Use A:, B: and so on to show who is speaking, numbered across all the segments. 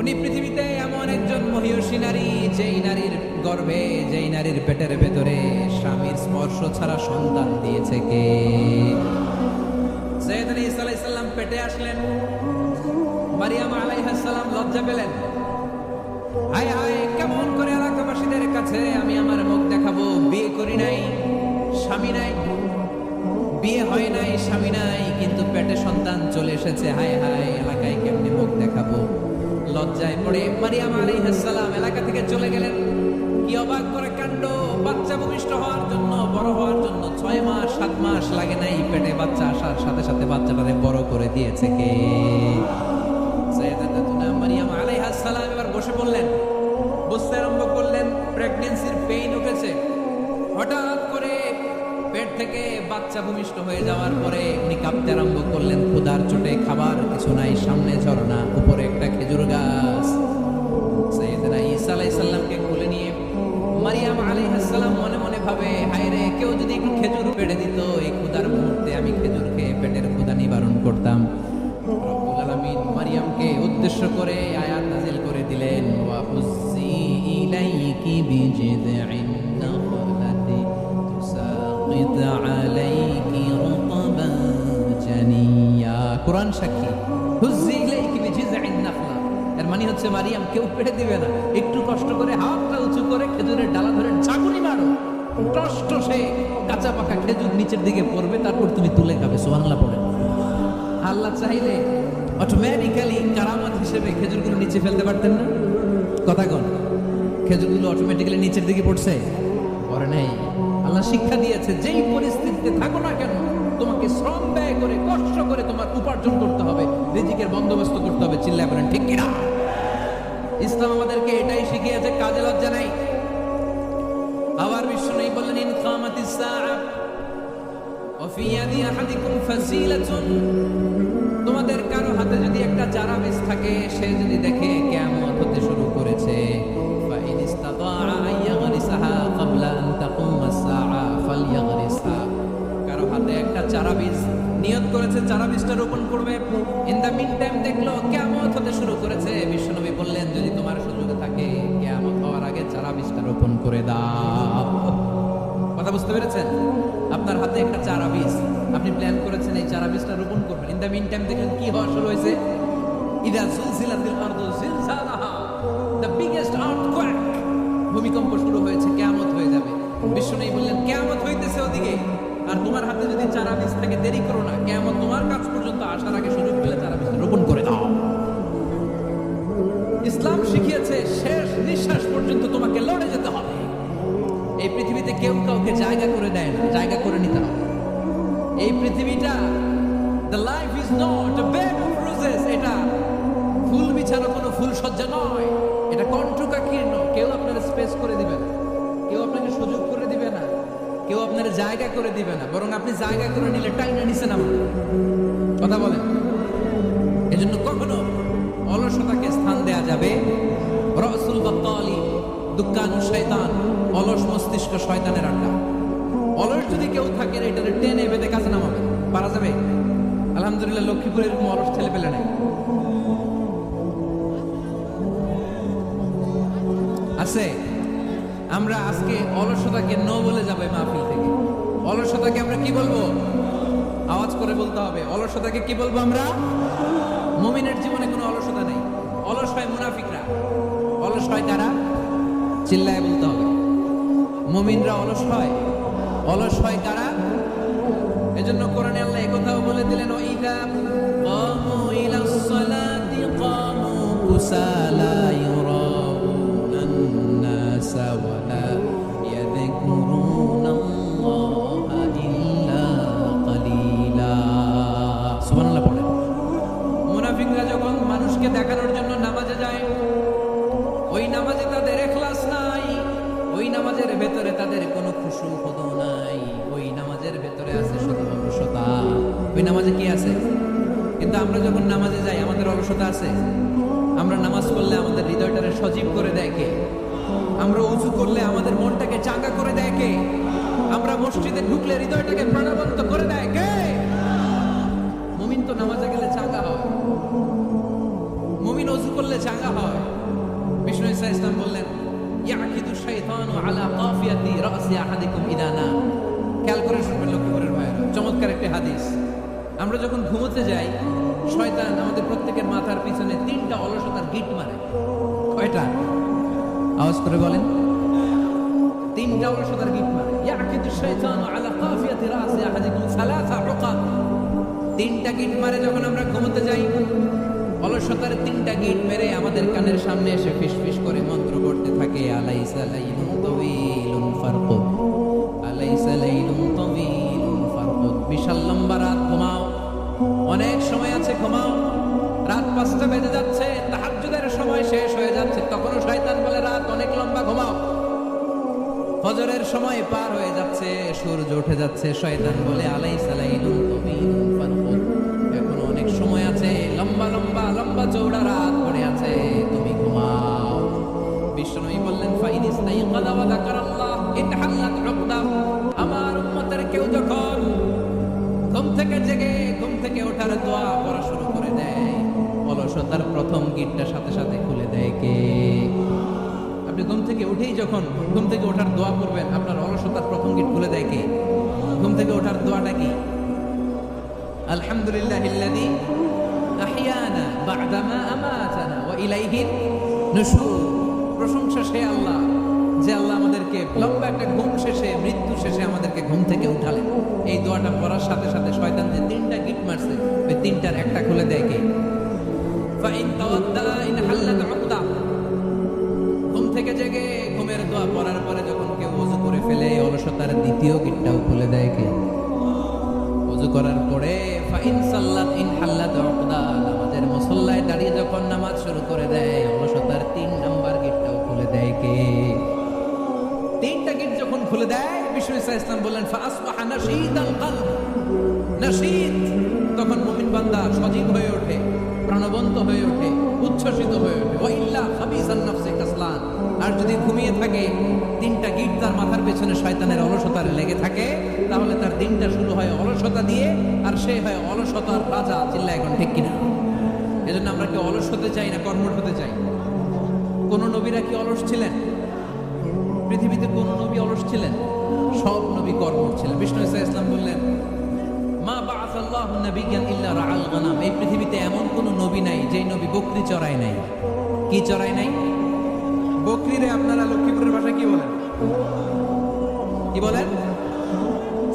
A: উনি পৃথিবীতে এমন একজন মহিয়সী নারী, যেই নারীর গর্ভে, যেই নারীর পেটের ভেতরে স্বামীর স্পর্শ ছাড়া সন্তান দিয়েছে কে? সাইয়েদনা ঈসা আলাইহিস সালাম পেটে আসলেন, মারিয়াম আলাইহিস সালাম লজ্জা পেলেন। হায় হায়, কেমন করে এলাকাবাসীদের কাছে আমি আমার মুখ দেখাবো? বিয়ে করি নাই, স্বামী নাই, বিয়ে হয় নাই, স্বামী নাই, কিন্তু পেটে সন্তান চলে এসেছে। হায় হায়, এলাকায় কেমনে মুখ দেখাবো? লজ্জায় পড়ে মারিয়াম আলাইহিস সালাম এলাকা থেকে চলে গেলেন। কি অবাক করে কাণ্ড! বাচ্চা ভূমিষ্ঠ হওয়ার জন্য, বড় হওয়ার জন্য 6 মাস 7 মাস লাগে নাই, পেটে বাচ্চা আসার সাথে সাথে বাচ্চাটাকে বড় করে দিয়েছে কে? সাইয়েদাতুনা মারিয়াম আলাইহিস সালাম এবার বসে পড়লেন, বুঝতে আরম্ভ করলেন প্রেগন্যান্সির পেইন উঠেছে। হঠাৎ করে পেট থেকে বাচ্চা ভূমিষ্ঠ হয়ে যাওয়ার পরে উনি কাঁপতে আরম্ভ করলেন। ক্ষুধার চোটে খাবার কিছু নাই, সামনে ঝর্ণা, উপরে একটা খেজুর গাছ। সাইয়েদনা ঈসা আলাইহিস সালামকে কোলে নিয়ে মারিয়াম আলাইহিস সালাম মনে মনে ভাবে, হায় রে, কেউ যদি একটু খেজুর পেড়ে দিত, এই ক্ষুধার মুহূর্তে আমি খেজুর খেয়ে পেটের ক্ষুধা নিবারণ করতাম। রব্বুল আলামিন মারিয়ামকে উদ্দেশ্য করে আয়াত নাযিল করে দিলেন, ওয়া হুজ্জি ইলাইকি বিজিযইন নাখলাতি তুসাকিত আলাইকি রুতাবান জানিয়া। কোরআন সাক্ষী, হুজ্জি ইলাইকি বিজিযইন নাখলা, এর মানে হচ্ছে মারিয়াম, কেউ পেড়ে দিবে না, একটু কষ্ট করে হাতটা উঁচু করে খেজুরের ডালা ধরে ঝাঁকুনি মারো, টসটসে কাঁচা পাকা খেজুর নিচের দিকে পড়বে, তারপর তুমি তুলে খাবে। সুবহানাল্লাহ পড়ে। আল্লাহ চাইলে অটোমেটিক্যালি কারামত হিসেবে খেজুরগুলো নিচে ফেলতে পারতেন না? কথা কোন? খেজুরগুলো অটোমেটিক্যালি নিচের দিকে পড়ছে? পড়ে নাই। আল্লাহ শিক্ষা দিয়েছে, যেই পরিস্থিতিতে থাকো না কেন, তোমাকে শ্রম ব্যয় করে, কষ্ট করে তোমার উপার্জন করতে হবে, রিজিকের বন্দোবস্ত করতে হবে। চিল্লায় বলেন ঠিক কিনা? ইসলাম আমাদেরকে এটাই শিখিয়েছে, কাজে লজ্জা নাই। আবার বিশ্বনবী বললেন, ইন কামাতিস সাআ ওয়া ফি ইয়াদি আহাদিকুম ফাসিলাতুন, তোমাদের কারো হাতে যদি একটা চারা বীজ থাকে, সে যদি দেখে কিয়ামত হতে শুরু করেছে, ফা ইন ইসতাতাআ আইয়াগরিসাহা ক্বাবলা আন তাকুমাস সাআ ফালইয়াগরিসহা, কারো হাতে একটা চারা বীজ নিয়ত করেছে, চারা বীজটা রোপণ করবে, ইন দা মিন টাইম দেখলো কিয়ামত হতে শুরু করেছে, বিশ্বনবী বললেন, যদি তোমার সুযোগ থাকে কিয়ামত হওয়ার আগে চারা বীজটা রোপণ করে দাও। কথা বুঝতে পেরেছেন? আপনার হাতে একটা চারা বীজ, আপনি প্ল্যান করেছেন এই চারা বীজটা রোপণ করবেন। ইন দা মিন টাইম দেখলেন কি হওয়া শুরু হয়েছে? ইদা জুলজিলাতিল আরদু জিলজালাহা, দ্য বিগেস্ট আর্থকোয়েক, ভূমিকম্প শুরু হয়েছে, কিয়ামত হয়ে যাবে। বিশ্বনবী বললেন, কিয়ামত হইতেছে ওদিকে, আর তোমার হাতে যদি চারা বীজ থাকে, দেরি করো না, কিয়ামত তোমার কাছ পর্যন্ত আসার আগে সুযোগ পেলে চারা বীজটা রোপণ করে দাও। ইসলাম শিখিয়েছে শেষ নিঃশ্বাস পর্যন্ত তোমাকে লড়ে যেতে হবে। এই পৃথিবীতে কেউ কাউকে জায়গা করে দেয় না, জায়গা করে নিতে হবে। এই পৃথিবীটা, the life is not a bed of roses, এটা ফুল বিছানো কোনো ফুল সজ্জা নয়, এটা কণ্ঠকাকীর্ণ। কেউ আপনার স্পেস করে দিবে না, কেউ আপনাকে সুযোগ করে দিবে না, কেউ আপনার জায়গা করে দিবে না, বরং আপনি জায়গা করে নিলে টাইনা নিচে নামান। কথা বলেন। এজন্য কখনো অলসতাকে স্থান দেয়া যাবে। রাসূল বাত্তালি, দুক্কানু শয়তান, অলস মস্তিষ্ক শয়তানের আড্ডা। অলস যদি কেউ থাকে, এটারে টেনে বেঁধে কাছে নামাবে, পারা যাবে? আলহামদুলিল্লাহ, লক্ষ্মীপুরে এরকম অলস ছেলে পেলে নাই, আছে। আমরা আজকে অলসতাকে নো বলে যাবো এই মাহফিল থেকে। অলসতাকে আমরা কি বলবো? আওয়াজ করে বলতে হবে, অলসতাকে কি বলবো আমরা? মুমিনের জীবনে কোনো অলসতা নেই। অলস হয় মুনাফিকরা। অলস হয় কারা? চিল্লায় বলতে হবে। মুমিনরা অলস হয়। অলস হয় কারা? এজন্য কোরআনে আল্লাহ এই কথাও বলে দিলেন, ওয়াইদা কামু ইলাস সালাতি কামু কুসালা ইউরাউনান নাসা ওয়ালা ইয়াযকুরুনাল্লাহা ইল্লা কালিলা। সুবহানাল্লাহ পড়ে। মুনাফিকরা যখন মানুষকে দেখানোর জন্য নামাজে যায়, ওই নামাজে তাদের ইখলাস নাই, ওই নামাজের ভেতরে তাদের কোনো খুশু খুদু নাই, ওই নামাজের ভেতরে আছে শুধু অলসতা। ওই নামাজে কি আছে? কিন্তু আমরা যখন নামাজে যাই, আমাদের অলসতা আছে? আমরা নামাজ পড়লে আমাদের হৃদয়টাকে সজীব করে দেয় কে? আমরা উঁচু করলে আমাদের মনটাকে চাঙ্গা করে দেয় কে? আমরা মসজিদে ঢুকলে হৃদয়টাকে প্রাণবন্ত করে দেয় কে? মুমিন তো নামাজে গেলে চাঙ্গা হয়, মুমিন ওযু করলে চাঙ্গা হয়। সাল্লাল্লাহু আলাইহি ওয়াসাল্লাম বললেন, ইয়াকিদু শাইতানু আলা কাফিয়াতি রাসি আহাদিকুম ইদা নাম। খেয়াল করে শুনবেন লক্ষ্য করে ভাইরা, চমৎকার একটা হাদিস। আমরা যখন ঘুমোতে যাই, শয়তান আমাদের প্রত্যেকের মাথার পিছনে 3টা অলসতার গিট মারে। কয়টা? আওয়াজ করে বলেন। 3টা অলসতার গিট মারে। ইয়াকিদু শাইতানু আলা কাফিয়াতি রাসি আহাদিকুম সালাসা উকাদ। 3টা গিট মারে যখন আমরা ঘুমোতে যাই। অলসতার 3টা গিট মেরে আমাদের কানের সামনে এসে ফিসফিস করে মন্ত্র পড়তে থাকে, আলাইসা লাইলুন তাওয়ীলুন ফারকুদ, আলাইসা লাইলুন তাওয়ীলুন ফারকুদ। বিশাল লম্বা রাত, ঘুমাও, অনেক সময় আছে, ঘুমাও। রাত 5টা বেজে যাচ্ছে, তাহাজ্জুদের সময় শেষ হয়ে যাচ্ছে, তখনও শয়তান বলে রাত অনেক লম্বা, ঘুমাও। ফজরের সময় পার হয়ে যাচ্ছে, সূর্য উঠে যাচ্ছে, শয়তান বলে আলাইসা লাইলুন তাওয়ীলুন ফারকুদ, এখনো অনেক সময় আছে, লম্বা লম্বা লম্বা চৌড়া রাত পড়ে আছে, তুমি ঘুমাও। বিষ্ণুই বললেন, ফাইন ইস্তাইকাযা ওয়া যাকারাল্লাহ ইনহাল্লাত উকদা। আমার উম্মতের কেউ যখন ঘুম থেকে জেগে ঘুম থেকে ওঠার দোয়া পড়া শুরু করে দেয়, অলসতার প্রথম গিটটা সাথে সাথে খুলে দেয় কে? আপনি ঘুম থেকে উঠেই যখন ঘুম থেকে ওঠার দোয়া করবেন, আপনার অলসতার প্রথম গিট খুলে দেয় কে? ঘুম থেকে ওঠার দোয়াটা কি? আলহামদুলিল্লাহিল্লাযী আহইয়ানা বা'দা মা আমাতানা ওয়া ইলাইহিন নুশুর। প্রশংসা সে আল্লাহ, যে আল্লাহ আমাদেরকে লম্বা একটা ঘুম শেষে, মৃত্যু শেষে আমাদেরকে ঘুম থেকে উঠালেন। এই দোয়াটা পড়ার সাথে সাথে শয়তান যে 3টা গিট মারছে, ওই 3টার একটা খুলে দেয় কে? ফাইন তাওয়াদ্দা ইনহাল্লাত উকদা। ঘুম থেকে জেগে ঘুমের দোয়া পড়ার পরে যখন কেউ ওযু করে ফেলে, অলসতার দ্বিতীয় গিটটাও খুলে দেয় কে? ওযু করার পরে ফাইন সাল্লাত ইনহাল্লাত উকদা, নামাজের মুসল্লায় দাঁড়িয়ে যখন নামাজ শুরু করে দেয়, অলসতার 3 নাম্বার গিটটাও খুলে দেয় কে? 3টা গিট যখন খুলে দেয়, বিষ্ণু সাল্লাল্লাহু আলাইহি ওয়াসাল্লাম বললেন, ফাআসবাহা নাশীদাল কলব। নাশীদ, তখন মুমিন বান্দা সজীব হয়ে ওঠে, প্রাণবন্ত হয়ে ওঠে, উচ্ছ্বসিত হয়ে ওঠে। ওয়া ইল্লা খাবিসান নাফসি কাসলান। আর যদি ঘুমিয়ে থাকে, 3টা গিট তার মাথার পেছনে শয়তানের অলসতার লেগে থাকে, তাহলে তার দিনটা শুরু হয় অলসতা দিয়ে, আর সে হয় অলসতার রাজা। চিল্লা এখন ঠিক কিনা? এজন্য আমরা কি অলস হতে চাই না কর্মঠ হতে চাই? কোন নবীরা কি অলস ছিলেন? পৃথিবীতে কোন নবী অলস ছিলেন? সব নবী কর্মঠ ছিলেন। বিষ্ণু সাল্লাল্লাহু আলাইহি ওয়াসাল্লাম বললেন, মা বা'আসাল্লাহু নাবিয়্যান ইল্লা রাআল গনাম। এই পৃথিবীতে এমন কোন নবী নাই যেই নবী বকরি চড়ায় নাই। কি চড়ায় নাই? বকরিরে আপনারা লক্ষ্মীপুরের ভাষায় কি বলেন? কি বলেন?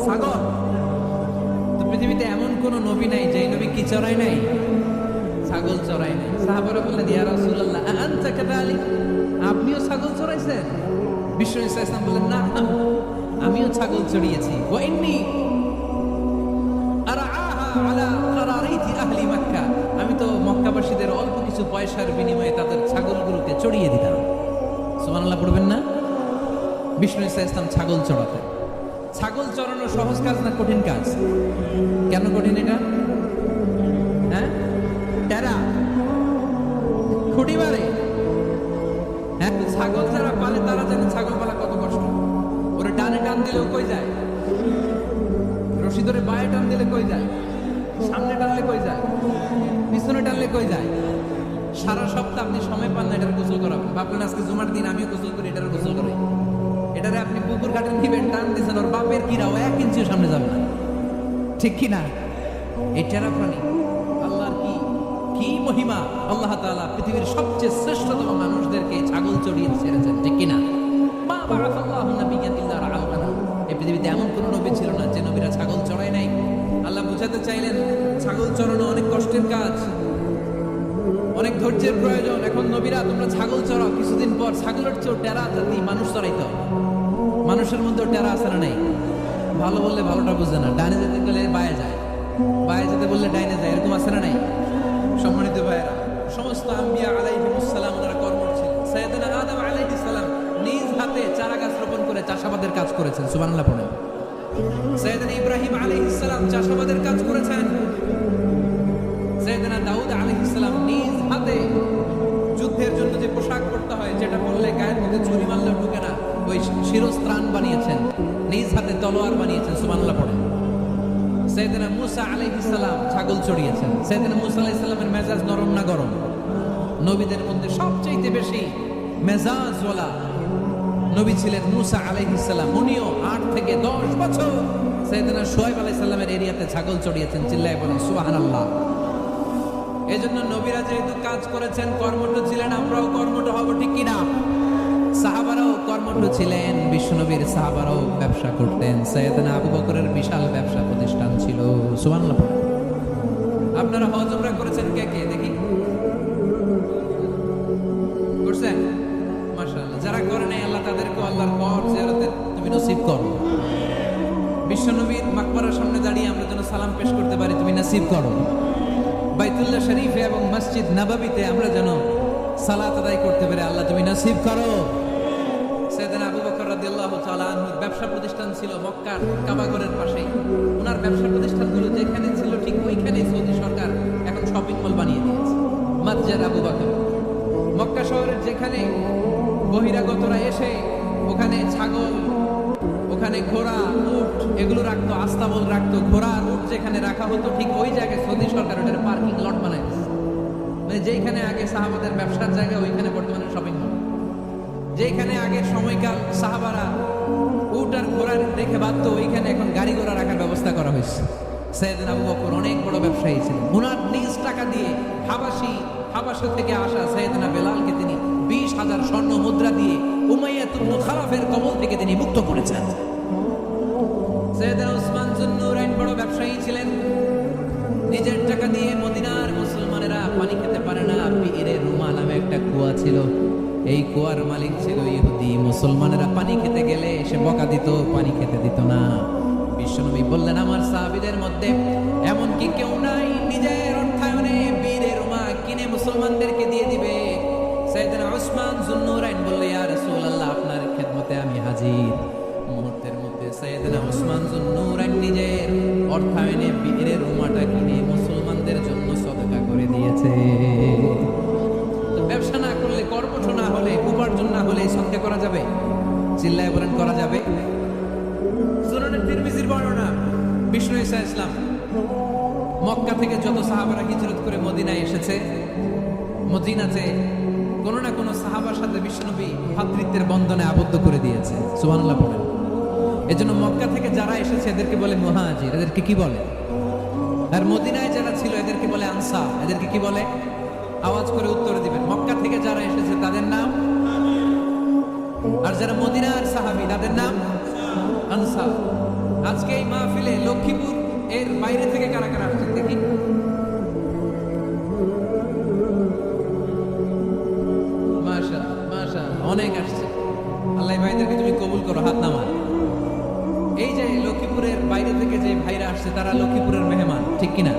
A: ছাগল। তো পৃথিবীতে এমন কোন নবী নাই যেই নবী কি চড়ায় নাই? ছাগল চড়ায় নাই। সাহাবারা বললেন, ইয়া রাসূলুল্লাহ আনতা কাযালিক, আপনিও ছাগল চড়াইছেন? বিষ্ণু সাল্লাল্লাহু আলাইহি ওয়াসাল্লাম বললেন, না, আমিও ছাগল চড়িয়েছি। ওয়া ইন্নী আরআহা আলা কারারিতি আহলি মক্কা। আমি তো মক্কাবাসীদের অল্প কিছু পয়সার বিনিময়ে তাদের ছাগলগুলোকে চড়িয়ে দিতাম। সুবহানাল্লাহ পড়বেন না? বিষ্ণু সাল্লাল্লাহু আলাইহি ওয়াসাল্লাম ছাগল চড়াতেন। ছাগল চড়ানো সহজ কাজ না কঠিন কাজ? কেন কঠিন এটা? হ্যাঁ, টেরা খুঁটি মারে। হ্যাঁ, ছাগল যারা পালে তারা জানে ছাগল পালা কত কষ্ট। ওরে ডানে টান দিলেও কই যায়, রশি ধরে বায়ে টান দিলে কই যায়, সামনে টানলে কই যায়, পিছনে টানলে কই যায়। সারা সপ্তাহ আপনি সময় পান না এটার গোসল করাবেন। ভাবলেন আজকে জুমার দিন আমিও গোসল করি, এটার গোসল করি। এটারে আপনি পুকুর ঘাটে নিবেন, টান দিয়েছেন, ওর বাপের কিরাও 1 ইঞ্চিও সামনে যাবে না। ঠিক কিনা? এই টেরা প্রাণী আল্লাহর কি মহিমা। আল্লাহ তাআলা পৃথিবীর সবচেয়ে শ্রেষ্ঠতম মানুষদেরকে ছাগল চড়িয়ে ছেড়েছেন। ঠিক কিনা? মা বা'আসাল্লাহু নাবিয়্যান ইল্লা রাআল গনাম। এই পৃথিবীতে এমন কোন নবী ছিল না যে নবীরা ছাগল চড়ায় নাই। আল্লাহ বুঝাতে চাইলেন ছাগল চড়ানো অনেক কষ্টের কাজ, অনেক ধৈর্যের প্রয়োজন। এখন নবীরা তোমরা ছাগল চড়াও, কিছুদিন পর ছাগলের চেয়েও টেরা জাতি মানুষ চড়াইতে হবে। মানুষের মধ্যেও টেরা আছে না নাই? ভালো বললে ভালোটা বুঝে না, ডানে যেতে গেলে বায়ে যায়, বায়ে যেতে বললে ডাইনে যায়, এরকম আছে না নাই? সম্মানিত ভাইয়েরা, সমস্ত আম্বিয়া আলাইহিমুস সালাম ওনারা কর্মঠ ছিলেন। সাইয়েদনা আদম আলাইহিস সালাম নিজ হাতে চারা গাছ রোপণ করে চাষাবাদের কাজ করেছেন। সুবহানাল্লাহ পড়েন। সাইয়েদনা ইব্রাহিম আলাইহিস সালাম চাষাবাদের কাজ করেছেন। সাইয়েদনা দাউদ আলাইহিস সালাম নিজ হাতে যুদ্ধের জন্য যে পোশাক পরতে হয়, যেটা পরলে গায়ের মধ্যে ছুরি মারলেও ঢুকে না, ওই শিরস্ত্রাণ বানিয়েছেন, নিজ হাতে তলোয়ার বানিয়েছেন। সুবহানাল্লাহ পড়েন। সাইয়েদনা মূসা আলাইহিস সালাম ছাগল চড়িয়েছেন। সাইয়েদনা মূসা আলাইহিস সালামের মেজাজ নরম না গরম? নবীদের মধ্যে সবচেয়ে বেশি মেজাজওয়ালা নবী ছিলেন মুসা আলাইহিস সালাম। উনিও 8 থেকে 10 বছর সাইয়েদনা শুআয়ব আলাইহিস সালামের এরিয়াতে ছাগল চড়িয়েছেন। চিল্লায় বলেন সুবহানাল্লাহ। এজন্য নবীরা যেহেতু কাজ করেছেন, কর্মঠ ছিলেন, আমরাও কর্মঠ হব, ঠিক কিনা? সাহাবারাও কর্মঠ ছিলেন, বিশ্বনবীর সাহাবারাও ব্যবসা করতেন। সাইয়েদনা আবু বকরের বিশাল ব্যবসা প্রতিষ্ঠান ছিল। সুবহানাল্লাহ। আপনারা হজ উমরা করেছেন কে কে দেখি? করছেন? মাশাআল্লাহ। যারা করে নাই আল্লাহ তাদেরকে আল্লাহর কর জিয়ারতের তুমি নসিব করো। বিশ্বনবীর মাকবারার সামনে দাঁড়িয়ে আমরা যেন সালাম পেশ করতে পারি, তুমি নসিব করো। বাইতুল্লাহ শরীফে এবং মসজিদ নববীতে আমরা যেন সালাত আদায় করতে পারি, আল্লাহ তুমি নসিব করো। সাইয়েদনা আবু বকর রাদিয়াল্লাহু তাআলা আনহুর ব্যবসা প্রতিষ্ঠান ছিল মক্কার কাবাগরের পাশেই। ওনার ব্যবসা প্রতিষ্ঠানগুলো যেখানে ছিল ঠিক ওইখানেই সৌদি সরকার এখন শপিং মল বানিয়ে দিয়েছে। মাসজিদ আবু বকর মক্কা শহরের যেখানে বহিরাগতরা এসে ওখানে ছাগল, ওখানে ঘোড়া, উট এগুলো রাখতো, আস্তাবল রাখতো। ঘোড়া আর উট যেখানে রাখা হতো ঠিক ওই জায়গায় সৌদি সরকার ওটার পার্কিং লট বানায় দিয়েছে। মানে যেখানে আগে সাহাবাদের ব্যবসার জায়গা ওইখানে বর্তমানে শপিং মল। যেখানে আগে সময়কাল সাহাবারা উট আর ঘোড়া রেখে বাঁধতো ওইখানে এখন গাড়ি ঘোড়া রাখার ব্যবস্থা করা হয়েছে। সাইয়েদনা আবু বকর অনেক বড় ব্যবসায়ী ছিলেন। ওনার নিজ টাকা দিয়ে হাবাসা থেকে আসা সাইয়েদনা বেলালকে তিনি 20,000 স্বর্ণ মুদ্রা দিয়ে উমাইয়া ইবনে খালাফের কবল থেকে তিনি মুক্ত করেছেন। সাইয়েদনা উসমান যুন্নুরাইন বড় ব্যবসায়ী ছিলেন। নিজের টাকা দিয়ে মদিনার মুসলমানেরা পানি খেতে পারে না, বীরে রুমা নামে একটা কুয়া ছিল, এই কুয়ার মালিক ছিল ইহুদি। মুসলমানেরা পানি খেতে গেলে সে বকা দিত, পানি খেতে দিত না। বিশ্বনবী বললেন, আমার সাহাবীদের মধ্যে এমন কি কেউ নাই নিজের অর্থায়নে বীরে রুমা কিনে মুসলমানদেরকে দিয়ে দিবে? সাইয়েদনা উসমান যুন্নুরাইন বললেন, ইয়া রাসূলুল্লাহ, আপনার খেদমতে আমি হাজির। মুহূর্তের মধ্যে সাইয়েদনা উসমান যুন্নুরাইন নিজের অর্থায়নে বীরে রুমাটা কিনে মুসলমানদের জন্য সদকা করে দিয়েছে। তো ব্যবসা না করলে, কর্মঠ না হলে, উপার্জন না হলে সদকা করা যাবে? চিল্লায় বলেন করা যাবে? সুনানে তিরমিজির বর্ণনা, বিষ্ণু ঈসা ইসলাম মক্কা থেকে যত সাহাবারা হিজরত করে মদিনায় এসেছে, মদিনাতে কোনো না কোনো সাহাবার সাথে বিশ্বনবী ভ্রাতৃত্বের বন্ধনে আবদ্ধ করে দিয়েছে। সুবহানাল্লাহ বলেন। এজন্য মক্কা থেকে যারা এসেছে এদেরকে বলে মুহাজির। এদেরকে কি বলে? আর মদিনায় যারা ছিল এদেরকে বলে আনসার। এদেরকে কি বলে? আওয়াজ করে উত্তর দিবেন। মক্কা থেকে যারা এসেছে তাদের নাম, আর যারা মদিনার সাহাবী তাদের নাম আনসার। আজকে এই মাহফিলে লক্ষ্মীপুর এর বাইরে থেকে কারা কারা আসছেন দেখি? মাশাআল্লাহ, মাশাআল্লাহ, অনেক আসছে। আল্লাহ ভাইদেরকে তুমি কবুল করো, হাত নামান। এই যে লক্ষ্মীপুরের বাইরে থেকে যে ভাইরা আসছে তারা লক্ষ্মীপুরের মেহমান, ঠিক কিনা?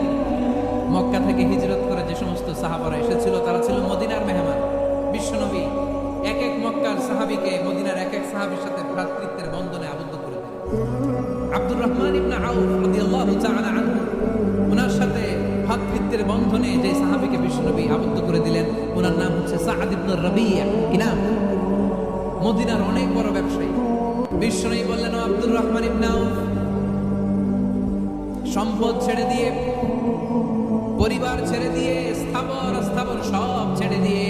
A: মক্কা থেকে হিজরত করে যে সমস্ত সাহাবারা এসেছিল তারা ছিল মদিনার মেহমান। বিশ্বনবী এক এক মক্কার সাহাবীকে মদিনার এক এক সাহাবীর সাথে ভ্রাতৃত্বের বন্ধনে আবদ্ধ করে দিলেন। আব্দুর রহমান ইবনে আউফ রাদিয়াল্লাহু তাআলা আনহু, ওনার সাথে ভ্রাতৃত্বের বন্ধনে যে সাহাবীকে বিশ্বনবী আবদ্ধ করে দিলেন ওনার নাম হচ্ছে সাআদ ইবনে রাবিয়া। কি নাম? মদিনার অনেক বড় ব্যবসায়ী। বিশ্বনবী বললেন, ও আব্দুর রহমান ইবনে আউফ, সম্পদ ছেড়ে দিয়ে, পরিবার ছেড়ে দিয়ে, স্থাবর সব ছেড়ে দিয়ে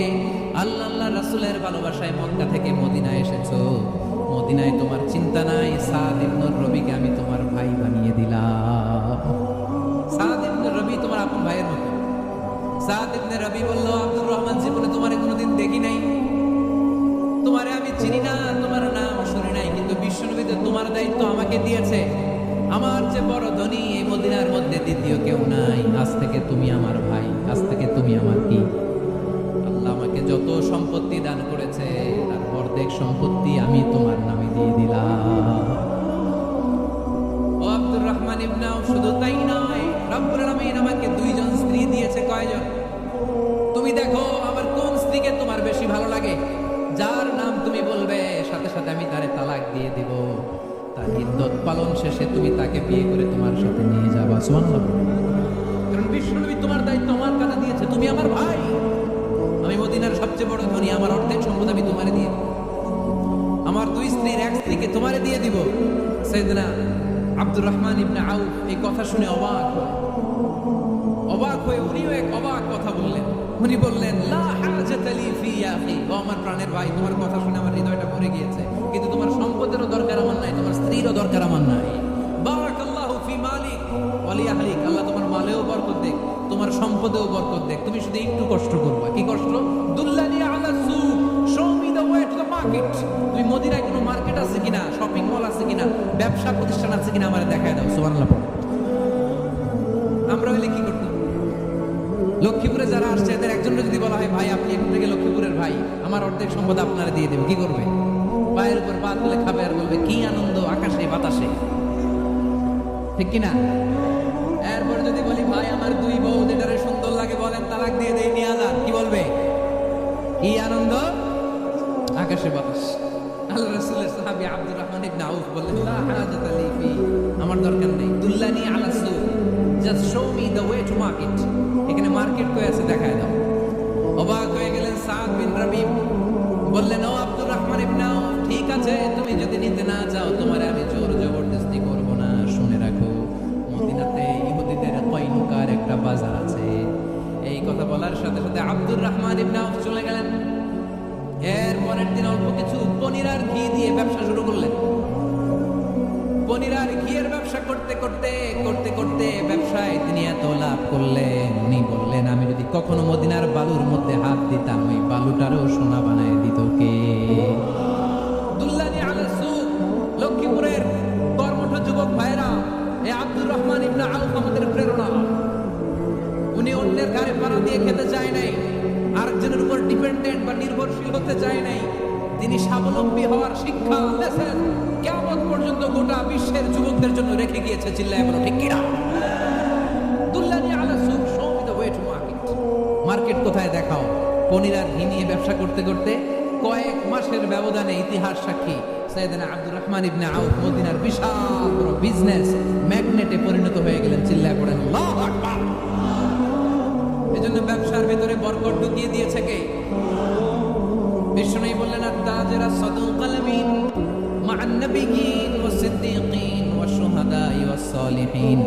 A: আল্লাহ রাসূলের ভালোবাসায় মক্কা থেকে মদিনায় এসেছো। মদিনায় তোমার চিন্তা নাই, সাদ ইবনে রবিকে আমি তোমার ভাই বানিয়ে দিলাম। সাদ ইবনে রবি তোমার আপন ভাইয়ের মতো। সাদ ইবনে রবি বলল, আব্দুর রহমান, জীবনে তোমারে কোনোদিন দেখি নাই, তোমারে আমি চিনি না, তোমার নাম শুনি নাই, কিন্তু বিশ্বনবী তো তোমার দায়িত্ব আমাকে দিয়েছে। আমার যে বড় ধনী এই মদিনার মধ্যে দ্বিতীয় কেউ নাই। আজ থেকে তুমি আমার ভাই, আজ থেকে তুমি আমার কি? আল্লাহ আমাকে যত সম্পত্তি দান করেছে তার অর্ধেক সম্পত্তি আমি তোমার নামে দিয়ে দিলাম। ও আব্দুর রহমান ইবনে আউফ, শুধু তাই নয়, রব্বুল আলামিন আমাকে 2 জন স্ত্রী দিয়েছে। কয়জন? তুমি দেখো আমার কোন স্ত্রীকে তোমার বেশি ভালো লাগে, যার নাম তুমি বলবে সাথে সাথে আমি তারে তালাক দিয়ে দিব। তার ইদ্দত পালন শেষে তুমি তাকে বিয়ে করে তোমার সাথে নিয়ে যাবা। সুবহানাল্লাহ। কারণ বিশ্বনবী তোমার দায়িত্ব আমার কাঁধে দিয়েছে, তুমি আমার ভাই। আমি মদিনার সবচেয়ে বড় ধনী, আমার অর্ধেক সম্পদ আমি তোমারে দিয়ে দিব। আমার 2 স্ত্রীর 1 স্ত্রীকে তোমারে দিয়ে দিব। সাইয়েদনা আব্দুর রহমান ইবনে আউফ এই কথা শুনে অবাক হয়ে উনিও এক অবাক কথা বললেন। উনি বললেন লা হাজাতা লি ফি ইয়া আখি, ও আমার প্রাণের ভাই, তোমার কথা শুনে আমার হৃদয়টা ভরে গিয়েছে, কিন্তু তোমার সম্পদেরও দরকার আমার নাই, তোমার স্ত্রীরও দরকার আমার নাই। বারাকাল্লাহু ফি মালিক ওয়া লি আহলিক, আল্লাহ তোমার মালেও বরকত দেখ, তোমার সম্পদেও বরকত দেখ, তুমি শুধু একটু কষ্ট করবা। কি কষ্ট? দুল্লানি আলা সুক, show me the way to the market. তুমি মদিনায় কোনো মার্কেট আছে কিনা, শপিং মল আছে কিনা, ব্যবসা প্রতিষ্ঠান আছে কিনা আমারে দেখায় দাও। সুবহানাল্লাহ। আমরা হইলে কি করতাম? লক্ষ্মীপুরে যারা আসছে এদের একজনকে যদি বলা হয় ভাই আপনি এখন থেকে লক্ষ্মীপুরের ভাই, আমার অর্ধেক সম্পদ আপনারা দিয়ে দেবে, কি করবে? পায়ের উপর পা তুলে খাবে আর বলবে কি আনন্দ আকাশে বাতাসে, ঠিক কিনা? এরপর যদি বলি ভাই আমার দুই বউ যেটারে সুন্দর লাগে বলেন তালাক দিয়ে দেই, নিয়ে যান, কি বলবে? কি আনন্দ আকাশে বাতাস। আল্লাহ রাসূলের সাহাবী আব্দুর রহমান ইবনে আউফ বললেন লা হাজাতা লি ফি, আমার দরকার নেই, দুল্লানি আলা সুক, just show me the way to market. এখানে মার্কেট কই আছে দেখায় দাও। অবাক হয়ে গেলেন সাদ বিন রাবিব, বললেন ও আব্দুর রহমান ইবনে আউফ, ঠিক আছে তুমি যদি নিতে না চাও তোমারে আমি জোর জবরদস্তি করব না। শুনে রাখো মদিনাতে ইহুদিদের কয়নুকার একটা বাজার আছে। এই কথা বলার সাথে সাথে আব্দুর রহমান ইবনে আউফ চলে গেলেন। এর পরের দিন অল্প কিছু পনির আর ঘি দিয়ে ব্যবসা শুরু করলেন। পনির আর ঘিয়ের ব্যবসা করতে করতে করতে করতে ব্যবসায় তিনি এত লাভ করলেন, উনি বললেন আমি যদি কখনো মদিনার বালুর মধ্যে হাত দিতাম ওই বালুটারও সোনা বানায় দিত কে? দুল্লানি আলা সুক, লক্ষ্মীপুরের কর্মঠ যুবক ভাইরা, এই আব্দুর রহমান ইবনে আউফ আমাদের প্রেরণা। উনি অন্যের ঘরে পাড়া দিয়ে খেতে চায় নাই, আরেকজনের উপর ডিপেন্ডেন্ট বা নির্ভরশীল হতে চায় নাই। তিনি স্বাবলম্বী হওয়ার শিক্ষা লেসেন কিয়ামত পর্যন্ত গোটা বিশ্বের যুবকদের জন্য রেখে গিয়েছে। চিল্লায় বলো ঠিক কিনা? দুল্লানি আলা সুক, show me the way to market. Market কোথায় দেখাও। পনির আর ঘি নিয়ে ব্যবসা করতে করতে কয়েক মাসের ব্যবধানে ইতিহাস সাক্ষী সাইয়েদনা আব্দুর রহমান ইবনে আউফ মদিনার বিশাল বড় বিজনেস ম্যাগনেটে পরিণত হয়ে গেলেন। চিল্লায় পড়েন আল্লাহু আকবার। এজন্য ব্যবসার ভিতরে বরকত ঢুকিয়ে দিয়েছে কে? বিষ্ণু বললেন আত-তাজিরা সাদুকাল আমিন মা'আন নাবিয়্যিন ওয়াস সিদ্দীকিন ওয়াস শুহাদা'i ওয়াস সালিহিন।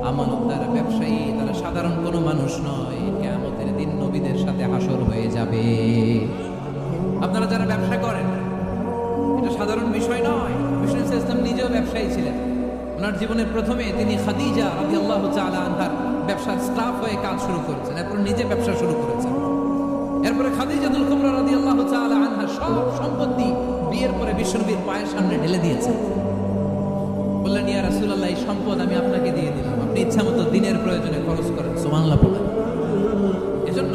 A: আমানতদার ব্যবসায়ী তারা সাধারণ কোনো মানুষ নয়, কিয়ামতের দিন নবীদের সাথে হাসর হয়ে যাবে। আপনারা যারা ব্যবসা করেন এটা সাধারণ বিষয় নয়। বিষ্ণু ইসলাম নিজেও ব্যবসায়ী ছিলেন। ওনার জীবনের প্রথমে তিনি খাদিজা রাদিয়াল্লাহু তাআলা আনহার ব্যবসার স্টাফ হয়ে কাজ শুরু করেছেন, এরপর নিজে ব্যবসা শুরু করেছেন। এরপরে খাদিজাতুল কুবরা রাদিয়াল্লাহু তাআলা আনহা সব সম্পত্তি বিয়ের পরে বিশ্বনবীর পায়ের সামনে ঢেলে দিয়েছেন। বললেন ইয়া রাসূলুল্লাহ, এই সম্পদ আমি আপনাকে দিয়ে দিলাম, আপনি ইচ্ছামতো দিনের প্রয়োজনে খরচ করেন। সুবহানাল্লাহ বলেন। এজন্য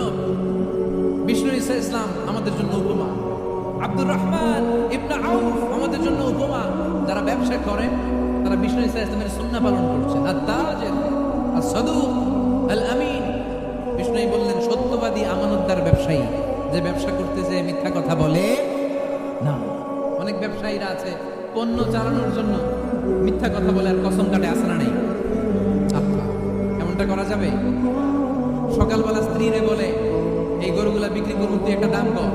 A: বিষ্ণু ঈসা ইসলাম আমাদের জন্য উপমা, আব্দুর রহমান ইবনে আউফ আমাদের জন্য উপমা। যারা ব্যবসা করেন তারা বিষ্ণু ঈসা ইসলামের সুন্নাহ পালন করছেন। আত-তাজির আস-সাদুক আল-আমিন। বিষ্ণুই বললেন সত্যবাদী আমানতদার ব্যবসায়ী, যে ব্যবসা করতে যে মিথ্যা কথা বলে না। অনেক ব্যবসায়ীরা আছে পণ্য চালানোর জন্য মিথ্যা কথা বলে আর কসম কাটে, আছে না নাই? এমনটা করা যাবে? সকালবেলা স্ত্রীরে বলে এই গরুগুলা বিক্রি করুন, তুই একটা দাম কর।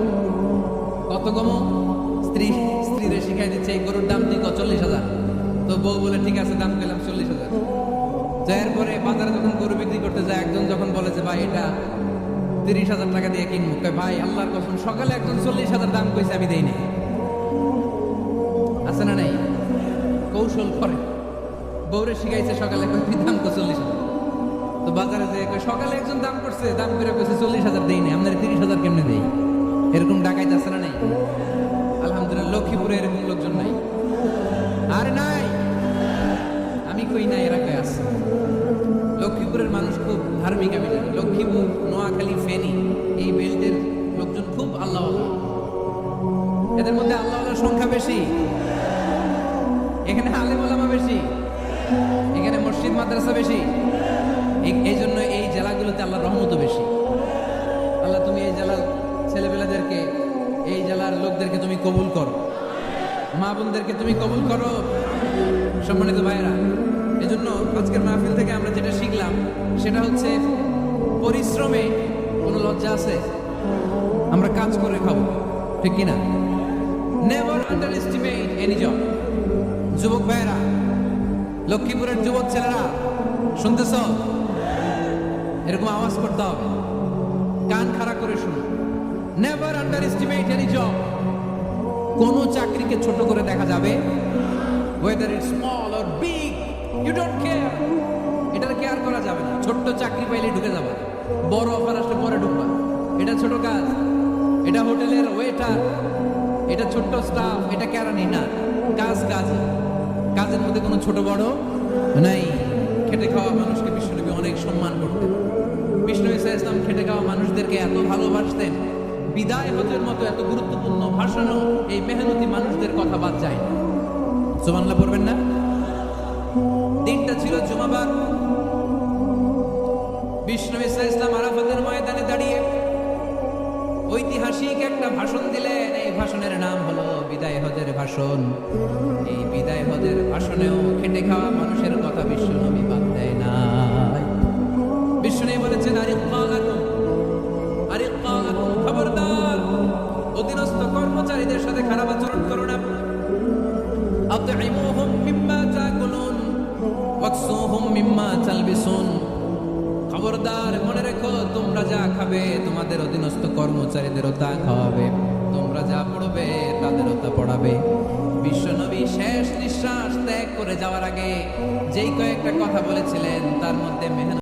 A: কত কম? স্ত্রীরে শিখাই দিচ্ছে এই গরুর দাম তুই 40,000। তো বউ বলে ঠিক আছে, দাম পেলাম 40,000। এরপরে বাজারে যখন গরু বিক্রি করতে যায় একজন যখন বলে যে ভাই এটা 30,000 টাকা দিয়ে কিনবো, ভাই আল্লাহর কসম সকালে একজন 40,000 দাম কইছে, আমি দেই নাই। আছে না নাই? কৌশল করে বউরে শিখাইছে সকালে তুই দাম তো 40,000। তো বাজারে যে সকালে একজন দাম করছে, দাম করে কইছে 40,000 দেই নাই, আপনার 30,000 কেমনে দেই? এরকম ডাকাইতে আছে না নাই? আলহামদুলিল্লাহ লক্ষ্মীপুরে এরকম লোকজন নাই। আর নাই, আমি কই না, এরা কই আছে। লক্ষ্মীপুরের মানুষ খুব ধার্মিক। আমি জানি লক্ষ্মীপুর, নোয়াখালী, ফেনী এই বেল্টের লোকজন খুব আল্লাহওয়ালা। এদের মধ্যে আল্লাহওয়ালার সংখ্যা বেশি। এখানে আলেম ওলামা বেশি, এখানে মসজিদ মাদ্রাসা বেশি। এই জন্য এই জেলাগুলোতে আল্লাহর রহমতও বেশি। আল্লাহ তুমি এই জেলার ছেলেবেলাদেরকে, এই জেলার লোকদেরকে তুমি কবুল করো, মা বোনদেরকে তুমি কবুল করো। সম্মানিত ভাইরা, এজন্য আজকের মাহফিল থেকে আমরা যেটা শিখলাম সেটা হচ্ছে পরিশ্রমে কোনো লজ্জা আছে? আমরা কাজ করে খাবো, ঠিক কিনা? Never underestimate any job. যুবক ভাইরা, লক্ষ্মীপুরের যুবক ছেলেরা শুনতেছ? এরকম আওয়াজ করতে হবে। কান খাড়া করে শুনো, never underestimate any job. কোন চাকরিকে ছোট করে দেখা যাবে, whether it's small or big, you don't care, এটার কেয়ার করা যাবে না। ছোট্ট চাকরি পাইলে ঢুকে যাবে, বড় অফার আসলে পরে ঢুকবা। এটা ছোট কাজ, এটা হোটেলের ওয়েটার, এটা ছোট্ট স্টাফ, এটা কেরানি না, কাজ কাজ। কাজের মধ্যে কোনো ছোট বড় নাই। খেটে খাওয়া মানুষকে বিশ্বনবী অনেক সম্মান করতেন। বিষ্ণু ঈসা ইসলাম খেটে খাওয়া মানুষদেরকে এত ভালোবাসতেন, বিদায় হজের মতো এত গুরুত্বপূর্ণ ভাষণও এই মেহনতি মানুষদের কথা বাদ যায় না। সুবহানাল্লাহ পড়বেন না? দিনটা ছিল জুমাবার। বিষ্ণু ঈসা ইসলাম আরাফাতের ময়দানে দাঁড়িয়ে ঐতিহাসিক একটা ভাষণ দিলেন। এই ভাষণের নাম হলো বিদায় হজের ভাষণ। এই বিদায় হজের ভাষণেও খেটে খাওয়া মানুষের কথা বিশ্বনবী বাদ দেয় না। বিশ্বনবী বলেছেন, খবরদার, অধীনস্থ কর্মচারীদের সাথে খারাপ আচরণ করো না। আতঈমুহুম মিম্মা তাকুলুন ওয়াকসুহুম মিম্মা তালবিসুন। খবরদার, মনে রেখো, তোমরা যা খাবে তোমাদের অধীনস্থ কর্মচারীদেরও তা খাওয়াবে, তোমরা যা পড়বে তাদেরও তা পড়াবে। বিশ্বনবী শেষ নিঃশ্বাস ত্যাগ করে যাওয়ার আগে যেই কয়েকটা কথা বলেছিলেন তার মধ্যে মেহনত